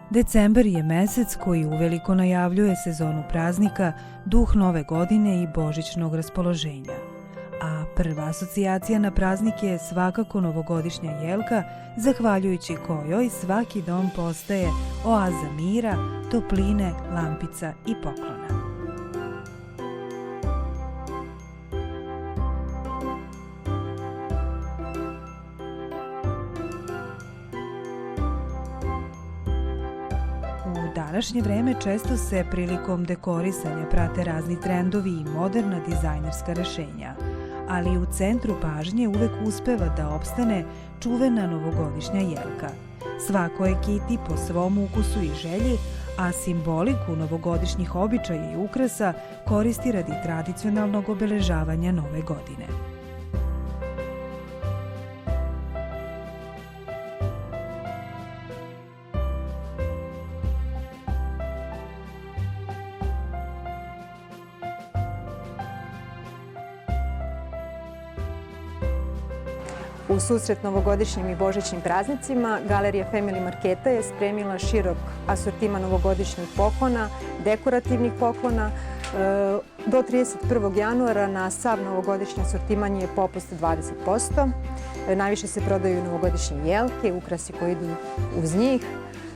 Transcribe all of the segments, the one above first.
Decembar je mesec koji uveliko najavljuje sezonu praznika, duh nove godine i božićnog raspoloženja. A prva asocijacija na praznike je svakako novogodišnja jelka, zahvaljujući kojoj svaki dom postaje oaza mira, topline, lampica i poklona. U današnje vreme često se prilikom dekorisanja prate razni trendovi i moderna dizajnerska rešenja, ali u centru pažnje uvek uspeva da opstane čuvena novogodišnja jelka. Svakoj kiti po svom ukusu i želji, a simboliku novogodišnjih običaja i ukrasa koristi radi tradicionalnog obeležavanja nove godine. U susret novogodišnjim i božićnim praznicima, Galerija Family Marketa je spremila širok asortiman novogodišnjih poklona, dekorativnih poklona. Do 31. januara na sav novogodišnji asortiman je popust 20%. Najviše se prodaju novogodišnje jelke, ukrasi koji idu uz njih,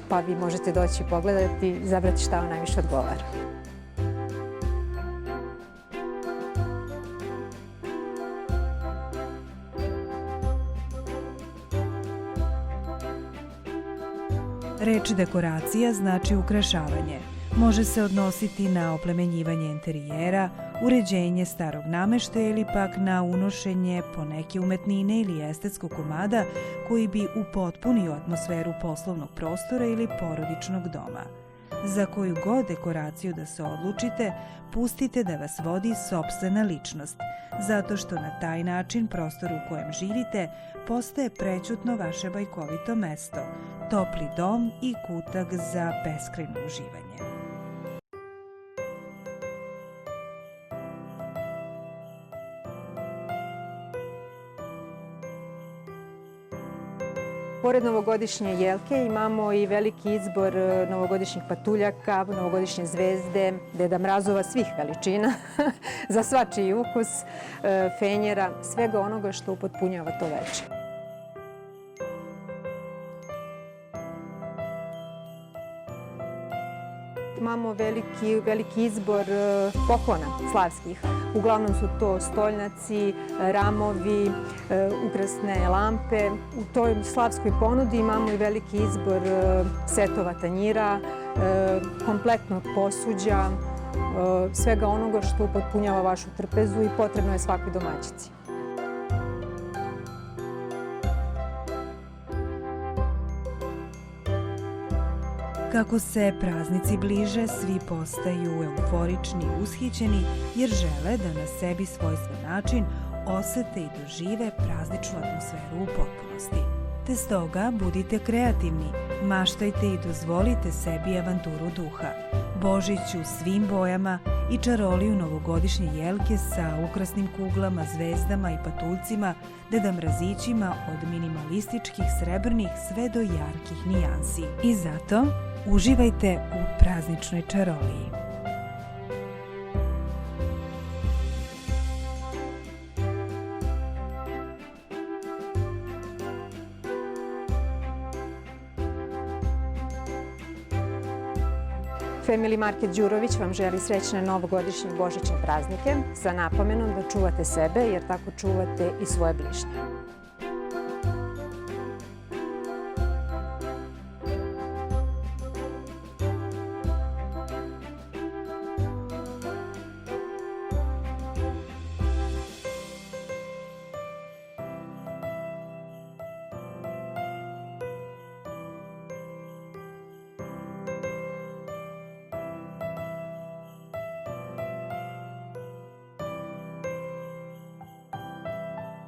pa vi možete doći pogledati i izabrati šta vam najviše odgovara. Reč dekoracija znači ukrašavanje. Može se odnositi na oplemenjivanje interijera, uređenje starog nameštaja ili pak na unošenje poneke umetnine ili estetskog komada koji bi upotpunio atmosferu poslovnog prostora ili porodičnog doma. Za koju god dekoraciju da se odlučite, pustite da vas vodi sopstvena ličnost, zato što na taj način prostor u kojem živite postaje prećutno vaše bajkovito mesto, topli dom i kutak za beskrajno uživanje. Pored novogodišnje jelke imamo i veliki izbor novogodišnjih patuljaka, novogodišnje zvezde, Deda Mrazova svih veličina, za svačiji ukus, fenjera, svega onoga što upotpunjava to veče. Imamo veliki izbor poklona slavskih. Uglavnom su to stolnjaci, ramovi, ukrasne lampe. U toj slavskoj ponudi imamo i veliki izbor setova tanjira, kompletnog posuđa, svega onoga što upotpunjava vašu trpezu i potrebno je svakoj domaćici. Kako se praznici bliže, svi postaju euforični i ushićeni jer žele da na sebi svojstven način osete i dožive prazničnu atmosferu u potpunosti. Te stoga budite kreativni, maštajte i dozvolite sebi avanturu duha, Božić u svim bojama i čaroliju novogodišnje jelke sa ukrasnim kuglama, zvezdama i patuljcima, Deda Mrazićima od minimalističkih srebrnih sve do jarkih nijansi. I zato uživajte u prazničnoj čaroliji. Family Market Đurović vam želi srećne novogodišnje i božićne praznike sa napomenom da čuvate sebe jer tako čuvate i svoje bližnje.